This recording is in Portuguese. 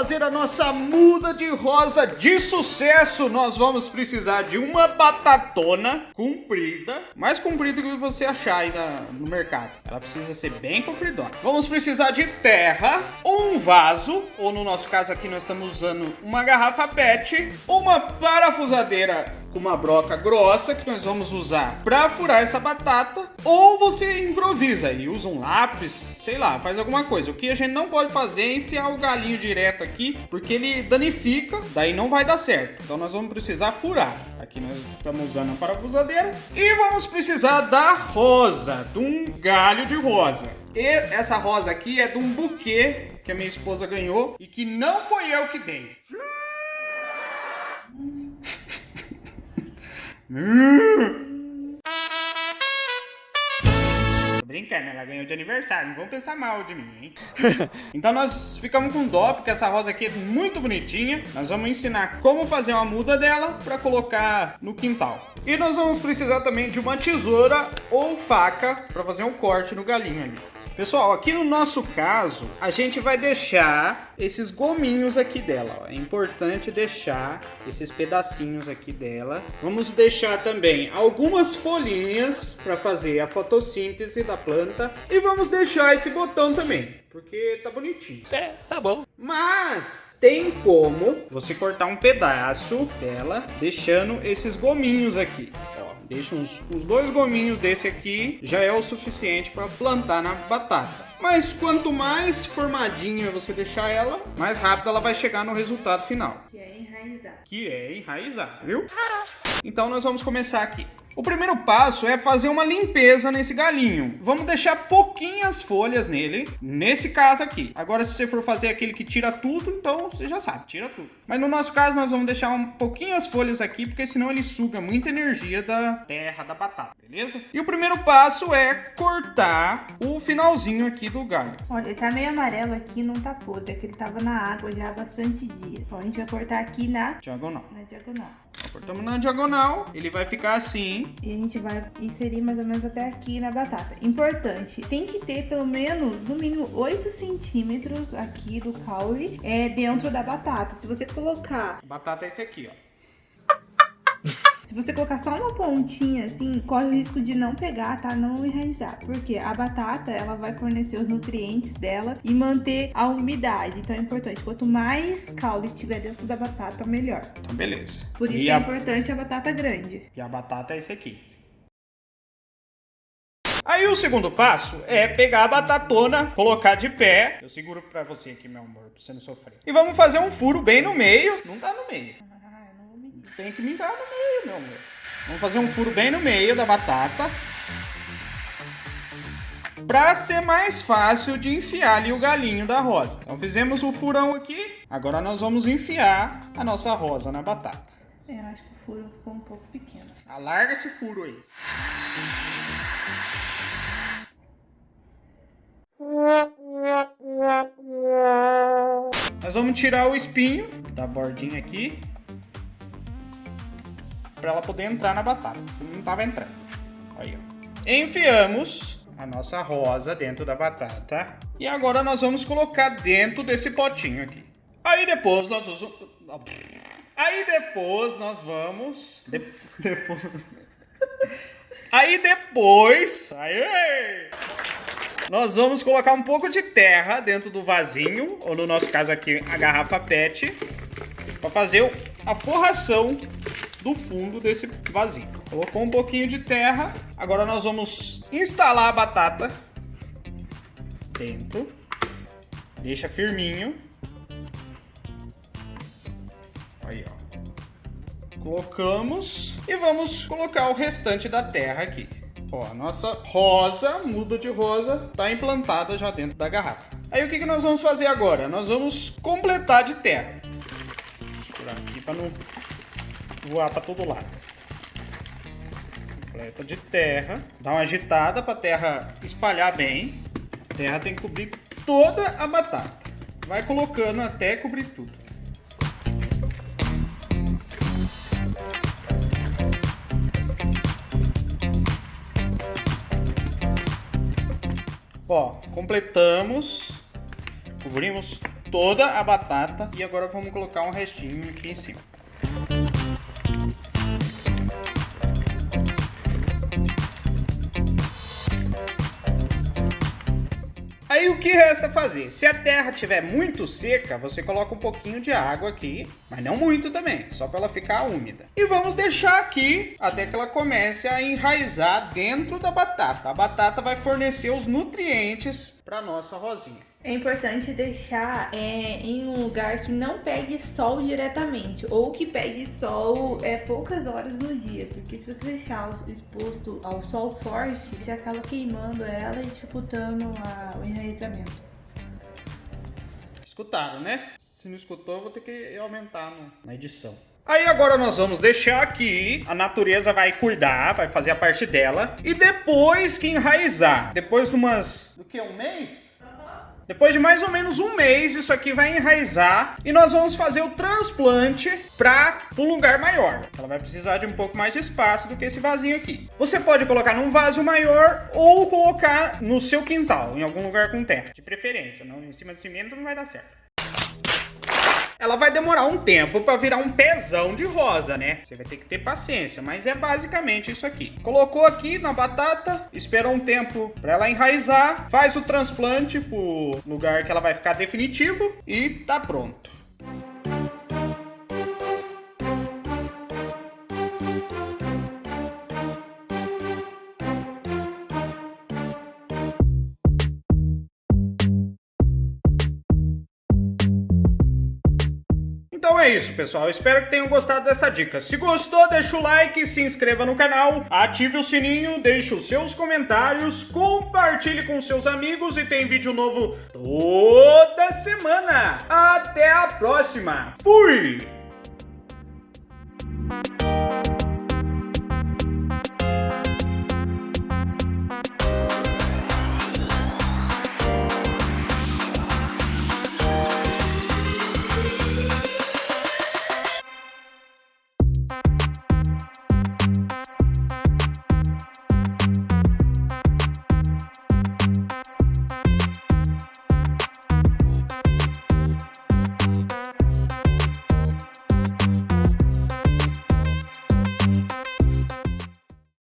fazer a nossa muda de rosa de sucesso, nós vamos precisar de uma batatona comprida, mais comprida que você achar aí no mercado. Ela precisa ser bem compridona. Vamos precisar de terra, um vaso, ou no nosso caso aqui nós estamos usando uma garrafa PET, uma parafusadeira com uma broca grossa que nós vamos usar para furar essa batata, ou você improvisa e usa um lápis, sei lá, faz alguma coisa. O que a gente não pode fazer é enfiar o galinho direto aqui, porque ele danifica, daí não vai dar certo. Então nós vamos precisar furar. Aqui nós estamos usando a parafusadeira e vamos precisar da rosa, de um galho de rosa. E essa rosa aqui é de um buquê que a minha esposa ganhou e que não foi eu que dei. Tô brincando, ela ganhou de aniversário, não vão pensar mal de mim, hein? Então nós ficamos com dó, porque essa rosa aqui é muito bonitinha. Nós vamos ensinar como fazer uma muda dela para colocar no quintal. E nós vamos precisar também de uma tesoura ou faca para fazer um corte no galinho ali. Pessoal, aqui no nosso caso, a gente vai deixar esses gominhos aqui dela, ó. É importante deixar esses pedacinhos aqui dela. Vamos deixar também algumas folhinhas para fazer a fotossíntese da planta. E vamos deixar esse botão também, porque tá bonitinho. É, tá bom. Mas tem como você cortar um pedaço dela, deixando esses gominhos aqui, ó. Deixa uns 2 gominhos desse aqui, já é o suficiente para plantar na batata. Mas quanto mais formadinha você deixar ela, mais rápido ela vai chegar no resultado final. Que é enraizar, viu? Então nós vamos começar aqui. O primeiro passo é fazer uma limpeza nesse galinho. Vamos deixar pouquinhas folhas nele, nesse caso aqui. Agora, se você for fazer aquele que tira tudo, então você já sabe, tira tudo. Mas no nosso caso, nós vamos deixar pouquinhas folhas aqui, porque senão ele suga muita energia da terra, da batata, beleza? E o primeiro passo é cortar o finalzinho aqui do galho. Olha, ele tá meio amarelo aqui, não tá podre, é que ele tava na água já há bastante dias. Então a gente vai cortar aqui na diagonal. Cortamos na diagonal, ele vai ficar assim. E a gente vai inserir mais ou menos até aqui na batata. Importante, tem que ter pelo menos, no mínimo, 8 centímetros aqui do caule dentro da batata. Se você colocar... A batata é esse aqui, ó. Se você colocar só uma pontinha assim, corre o risco de não pegar, tá? Não enraizar. Porque a batata, ela vai fornecer os nutrientes dela e manter a umidade. Então é importante, quanto mais caule estiver dentro da batata, melhor. Então beleza. Por isso que é importante a batata grande. E a batata é esse aqui. Aí o segundo passo é pegar a batatona, colocar de pé. Eu seguro pra você aqui, meu amor, pra você não sofrer. E vamos fazer um furo bem no meio. Não tá no meio. Tem que mirar no meio, meu amor. Vamos fazer um furo bem no meio da batata. Pra ser mais fácil de enfiar ali o galinho da rosa. Então fizemos o furão aqui. Agora nós vamos enfiar a nossa rosa na batata. Eu acho que o furo ficou um pouco pequeno. Alarga esse furo aí. Nós vamos tirar o espinho da bordinha aqui, para ela poder entrar na batata. Não estava entrando. Aí, ó. Enfiamos a nossa rosa dentro da batata. E agora nós vamos colocar dentro desse potinho aqui. Aí depois nós vamos... Aí depois... Nós vamos colocar um pouco de terra dentro do vasinho, ou no nosso caso aqui, a garrafa PET, para fazer a forração do fundo desse vasinho. Colocou um pouquinho de terra. Agora nós vamos instalar a batata dentro. Deixa firminho. Aí, ó. Colocamos e vamos colocar o restante da terra aqui. Ó, a nossa rosa, muda de rosa, tá implantada já dentro da garrafa. Aí o que nós vamos fazer agora? Nós vamos completar de terra. Vou segurar aqui para não voar para todo lado. Completa de terra. Dá uma agitada para a terra espalhar bem. A terra tem que cobrir toda a batata. Vai colocando até cobrir tudo. Ó, completamos. Cobrimos toda a batata e agora vamos colocar um restinho aqui em cima. Aí o que resta fazer? Se a terra estiver muito seca, você coloca um pouquinho de água aqui, mas não muito também, só para ela ficar úmida. E vamos deixar aqui até que ela comece a enraizar dentro da batata. A batata vai fornecer os nutrientes para nossa rosinha. É importante deixar em um lugar que não pegue sol diretamente, ou que pegue sol poucas horas no dia, porque se você deixar exposto ao sol forte, você acaba queimando ela e dificultando o enraizamento. Escutaram, né? Se não escutou, eu vou ter que aumentar na edição. Aí agora nós vamos deixar aqui, a natureza vai cuidar, vai fazer a parte dela, e depois que enraizar, depois de um mês? Depois de mais ou menos um mês, isso aqui vai enraizar e nós vamos fazer o transplante para um lugar maior. Ela vai precisar de um pouco mais de espaço do que esse vasinho aqui. Você pode colocar num vaso maior ou colocar no seu quintal, em algum lugar com terra, de preferência. Não, em cima do cimento não vai dar certo. Ela vai demorar um tempo para virar um pezão de rosa, né? Você vai ter que ter paciência, mas é basicamente isso aqui. Colocou aqui na batata, esperou um tempo para ela enraizar, faz o transplante pro lugar que ela vai ficar definitivo e tá pronto. Então é isso, pessoal. Eu espero que tenham gostado dessa dica. Se gostou, deixa o like, se inscreva no canal, ative o sininho, deixe os seus comentários, compartilhe com seus amigos e tem vídeo novo toda semana. Até a próxima. Fui!